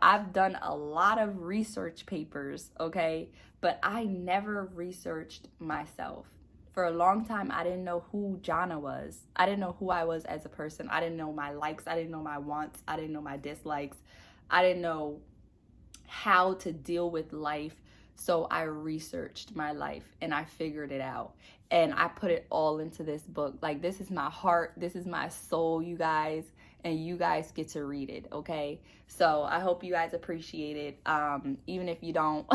I've done a lot of research papers, okay, but I never researched myself. For a long time, I didn't know who Jana was. I didn't know who I was as a person. I didn't know my likes. I didn't know my wants. I didn't know my dislikes. I didn't know how to deal with life. So I researched my life and I figured it out. And I put it all into this book. Like, this is my heart. This is my soul, you guys. And you guys get to read it, okay? So I hope you guys appreciate it. Even if you don't,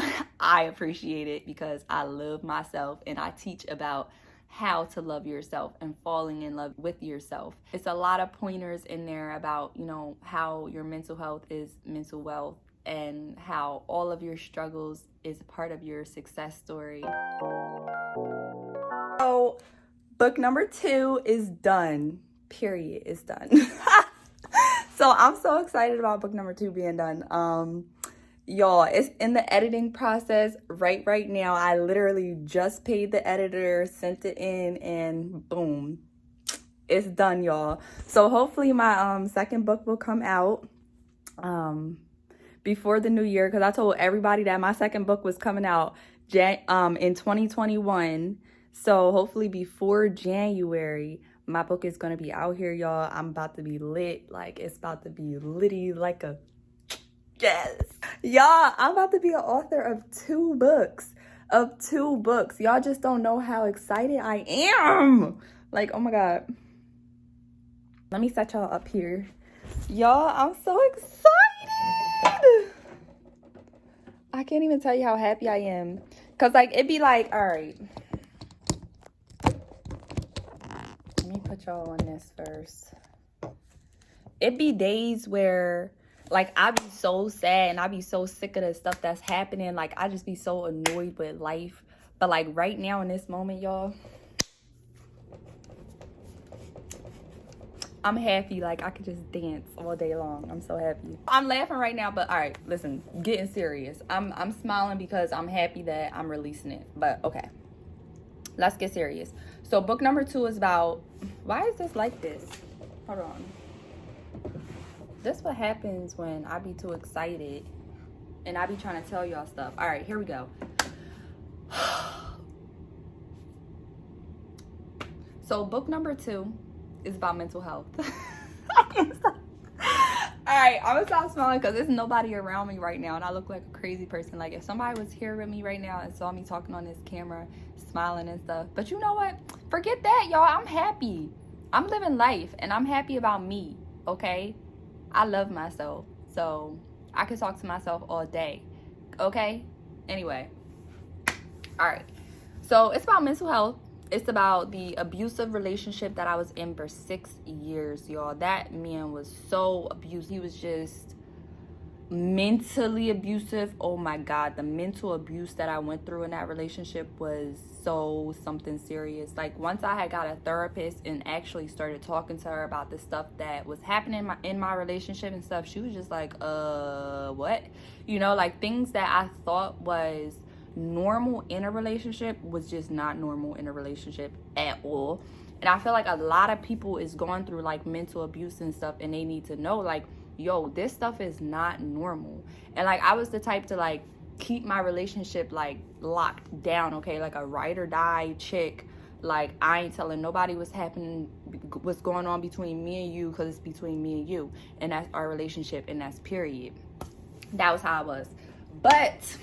I appreciate it because I love myself and I teach about how to love yourself and falling in love with yourself. It's a lot of pointers in there about, how your mental health is mental wealth and how all of your struggles is a part of your success story. So, book number 2 is done. Period. It's done. So I'm so excited about book number 2 being done. Y'all, it's in the editing process right now. I literally just paid the editor, sent it in, and boom, it's done, y'all. So hopefully my second book will come out before the new year, because I told everybody that my second book was coming out in 2021. So hopefully before January, my book is going to be out here, y'all. I'm about to be lit. Like, it's about to be litty like a... Yes. Y'all, I'm about to be an author of 2 books. Y'all just don't know how excited I am. Like, oh my God. Let me set y'all up here. Y'all, I'm so excited. I can't even tell you how happy I am. Because, like, it'd be like, all right. Let me put y'all on this first. It'd be days where, like, I'd be so sad and I'd be so sick of the stuff that's happening. Like, I just be so annoyed with life. But, like, right now in this moment, y'all, I'm happy. Like, I could just dance all day long. I'm so happy. I'm laughing right now, but all right, listen, getting serious. I'm smiling because I'm happy that I'm releasing it. But okay, let's get serious. So book number 2 is about, why is this like this? Hold on. This what happens when I be too excited and I be trying to tell y'all stuff. All right, here we go. So book number 2 is about mental health. I can't stop. All right, I'm gonna stop smiling because there's nobody around me right now and I look like a crazy person. Like, if somebody was here with me right now and saw me talking on this camera, smiling and stuff. But you know what? Forget that, y'all. I'm happy. I'm living life and I'm happy about me, okay? I love myself, so I can talk to myself all day, okay? Anyway, all right. So it's about mental health. It's about the abusive relationship that I was in for 6 years, y'all. That man was so abusive. He was just mentally abusive. Oh my God, the mental abuse that I went through in that relationship was so something serious. Like, once I had got a therapist and actually started talking to her about the stuff that was happening in my relationship and stuff, she was just like, what? Like, things that I thought was normal in a relationship was just not normal in a relationship at all. And I feel like a lot of people is going through like mental abuse and stuff, and they need to know, like, yo, this stuff is not normal. And like, I was the type to like keep my relationship like locked down, okay, like a ride or die chick. Like, I ain't telling nobody what's going on between me and you, because it's between me and you, and that's our relationship, and that's period. That was how I was. But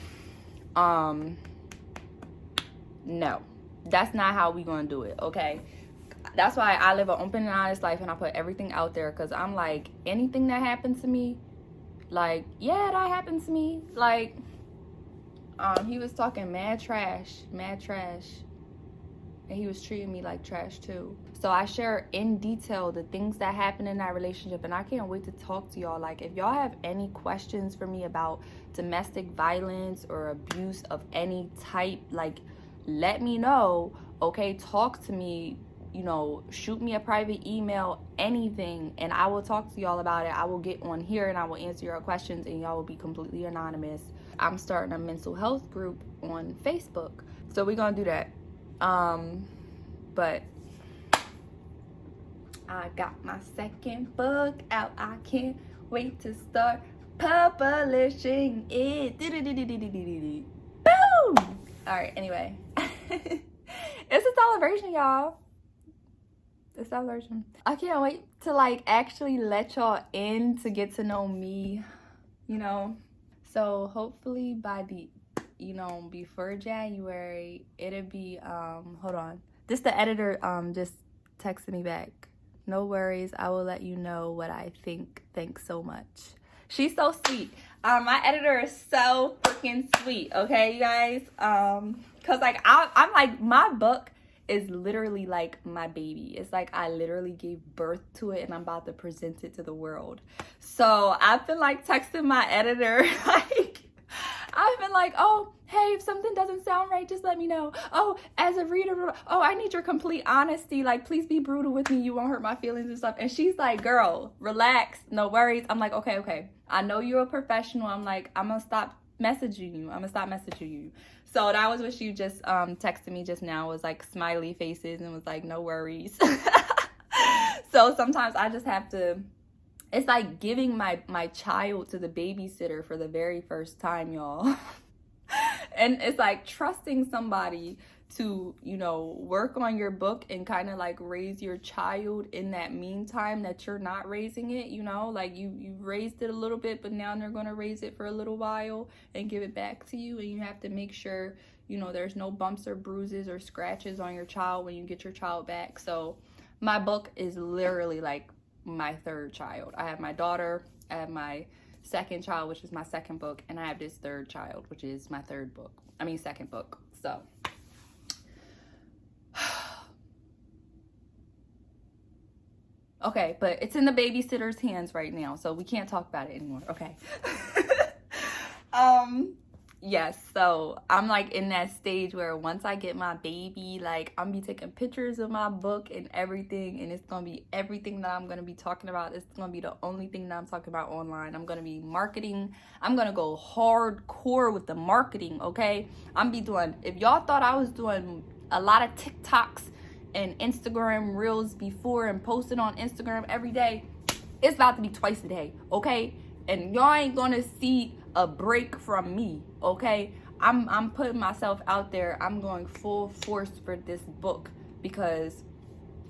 no, that's not how we gonna do it, okay? That's why I live an open and honest life, and I put everything out there, because I'm like, anything that happened to me, like, yeah, that happened to me. Like, he was talking mad trash, and he was treating me like trash too. So I share in detail the things that happened in that relationship, and I can't wait to talk to y'all. Like, if y'all have any questions for me about domestic violence or abuse of any type, like, let me know, okay? Talk to me, shoot me a private email, anything, and I will talk to y'all about it. I will get on here and I will answer your questions, and y'all will be completely anonymous. I'm starting a mental health group on Facebook, so we're gonna do that. But I got my second book out. I can't wait to start Publishing it. Boom! Alright, anyway. It's a celebration, y'all. It's a celebration. I can't wait to like actually let y'all in to get to know me, you know. So hopefully by the, you know, before January, it'll be hold on. This the editor just texted me back. No worries, I will let you know what I think. Thanks so much. She's so sweet. My editor is so freaking sweet, okay, you guys? Cause like I'm like, my book is literally like my baby. It's like I literally gave birth to it and I'm about to present it to the world. So I've been like texting my editor, like I've been like, oh, hey, if something doesn't sound right, just let me know. Oh, as a reader, oh, I need your complete honesty. Like, please be brutal with me. You won't hurt my feelings and stuff. And she's like, girl, relax. No worries. I'm like, okay. I know you're a professional. I'm like, I'm going to stop messaging you. So that was what she just texted me just now, was like smiley faces and was like, no worries. So sometimes I just have to, it's like giving my child to the babysitter for the very first time, y'all. And it's like trusting somebody to, you know, work on your book and kind of like raise your child in that meantime that you're not raising it, you know, like you raised it a little bit, but now they're going to raise it for a little while and give it back to you. And you have to make sure, you know, there's no bumps or bruises or scratches on your child when you get your child back. So my book is literally like my third child. I have my daughter, I have my second child, which is my second book, and I have this third child, which is my second book. So okay, but it's in the babysitter's hands right now, so we can't talk about it anymore. Okay. Yes, so I'm like in that stage where once I get my baby, like I'm be taking pictures of my book and everything, and it's gonna be everything that I'm gonna be talking about. It's gonna be the only thing that I'm talking about online. I'm gonna be marketing. I'm gonna go hardcore with the marketing, okay? I'm be doing, if y'all thought I was doing a lot of TikToks and Instagram reels before and posting on Instagram every day, it's about to be twice a day, okay? And y'all ain't gonna see a break from me, okay? I'm putting myself out there. I'm going full force for this book, because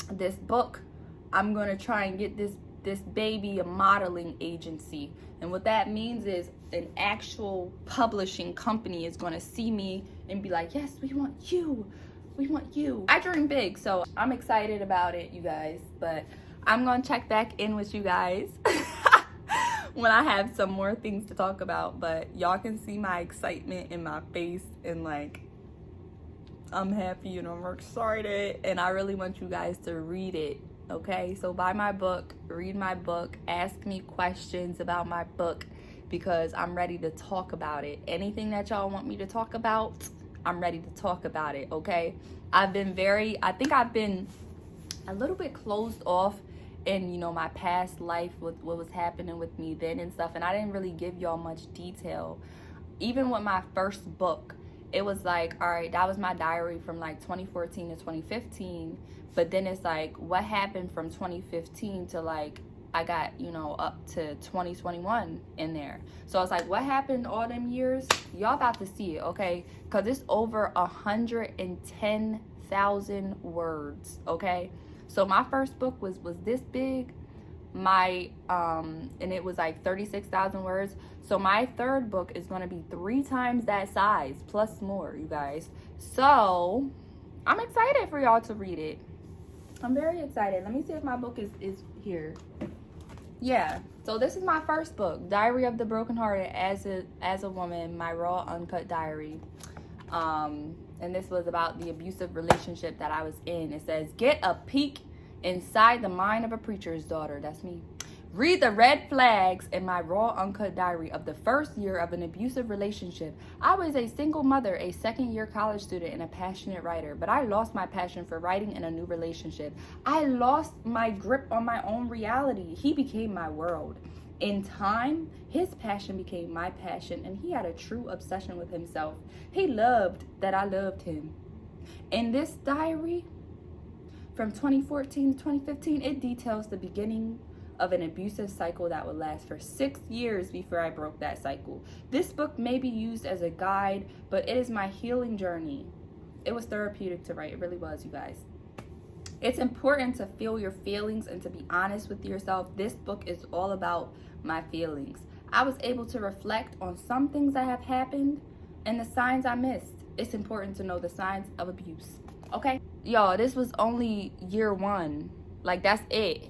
this book, I'm gonna try and get this baby a modeling agency. And what that means is an actual publishing company is gonna see me and be like, yes, we want you. I dream big, so I'm excited about it, you guys. But I'm gonna check back in with you guys when I have some more things to talk about. But y'all can see my excitement in my face, and like I'm happy and I'm excited, and I really want you guys to read it, okay? So buy my book, read my book, ask me questions about my book, because I'm ready to talk about it. Anything that y'all want me to talk about, I'm ready to talk about it, okay? I think I've been a little bit closed off in, you know, my past life with what was happening with me then and stuff, and I didn't really give y'all much detail. Even with my first book, it was like, all right, that was my diary from like 2014 to 2015, but then it's like what happened from 2015 to like I got, you know, up to 2021 in there. So I was like, what happened all them years? Y'all about to see it, okay? Because it's over 110,000 words, okay? So my first book was this big. And it was like 36,000 words. So my third book is going to be 3 times that size, plus more, you guys. So I'm excited for y'all to read it. I'm very excited. Let me see if my book is here. Yeah, so this is my first book, Diary of the Brokenhearted as a Woman, my raw, uncut diary. And this was about the abusive relationship that I was in. It says, get a peek inside the mind of a preacher's daughter. That's me. Read the red flags in my raw, uncut diary of the first year of an abusive relationship. I was a single mother, a second-year college student, and a passionate writer, but I lost my passion for writing in a new relationship. I lost my grip on my own reality. He became my world. In time, his passion became my passion, and he had a true obsession with himself. He loved that I loved him. In this diary, from 2014 to 2015, it details the beginning of an abusive cycle that would last for 6 years before I broke that cycle. This book may be used as a guide, but it is my healing journey. It was therapeutic to write. It really was, you guys. It's important to feel your feelings and to be honest with yourself. This book is all about my feelings. I was able to reflect on some things that have happened and the signs I missed. It's important to know the signs of abuse. Okay? Y'all, this was only year 1. Like, that's it.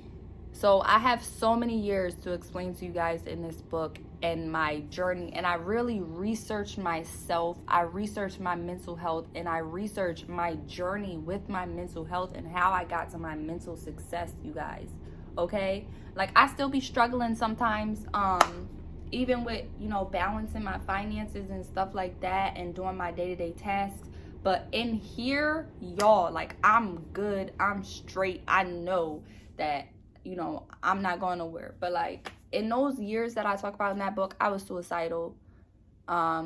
So I have so many years to explain to you guys in this book and my journey, and I really researched myself. I researched my mental health, and I researched my journey with my mental health and how I got to my mental success, you guys. Okay? Like, I still be struggling sometimes, even with, you know, balancing my finances and stuff like that and doing my day-to-day tasks. But in here, y'all, like, I'm good, I'm straight. I know that, you know, I'm not going nowhere. But like, in those years that I talk about in that book, I was suicidal. I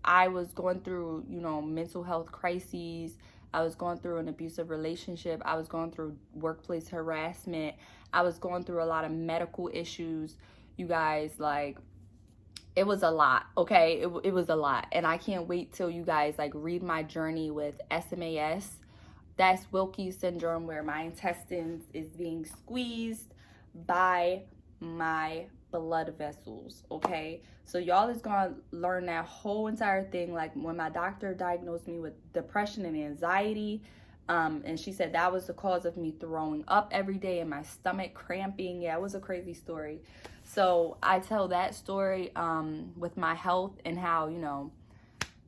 was going through, you know, mental health crises. I was going through an abusive relationship. I was going through workplace harassment. I was going through a lot of medical issues, you guys. Like, it was a lot, okay? It was a lot. And I can't wait till you guys, like, read my journey with SMAS. That's Wilkie's syndrome, where my intestines is being squeezed by my blood vessels, okay? So y'all is gonna learn that whole entire thing. Like, when my doctor diagnosed me with depression and anxiety, and she said that was the cause of me throwing up every day and my stomach cramping. Yeah, it was a crazy story. So I tell that story with my health and how, you know,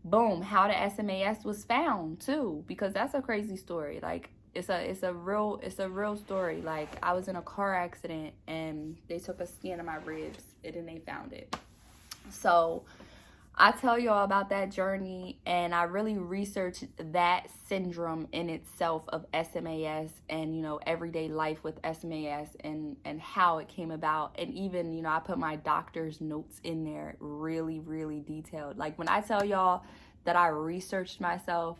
boom, how the SMAS was found too, because that's a crazy story. Like, it's a real story. Like, I was in a car accident and they took a scan of my ribs and then they found it. So I tell y'all about that journey, and I really researched that syndrome in itself of SMAS and, you know, everyday life with SMAS and how it came about. And even, you know, I put my doctor's notes in there, really, really detailed. Like, when I tell y'all that I researched myself,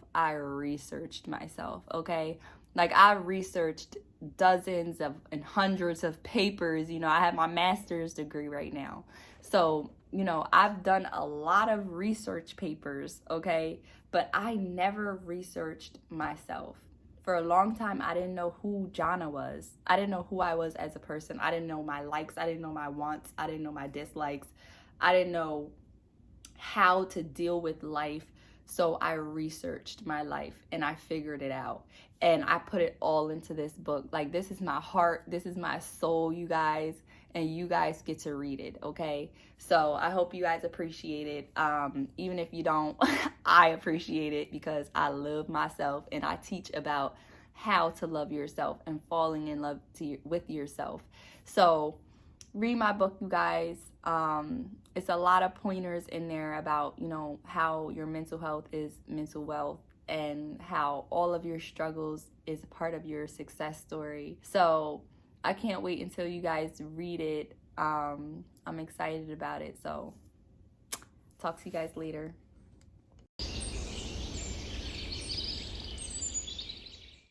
okay? Like, I researched dozens of and hundreds of papers. You know, I have my master's degree right now. So, you know, I've done a lot of research papers, okay? But I never researched myself. For a long time, I didn't know who Jana was. I didn't know who I was as a person. I didn't know my likes. I didn't know my wants. I didn't know my dislikes. I didn't know how to deal with life. So I researched my life and I figured it out. And I put it all into this book. Like, this is my heart. This is my soul, you guys. And you guys get to read it, okay? So I hope you guys appreciate it. Even if you don't, I appreciate it because I love myself and I teach about how to love yourself and falling in love with yourself. So read my book, you guys. It's a lot of pointers in there about, you know, how your mental health is mental wealth and how all of your struggles is a part of your success story. So I can't wait until you guys read it. I'm excited about it. So talk to you guys later.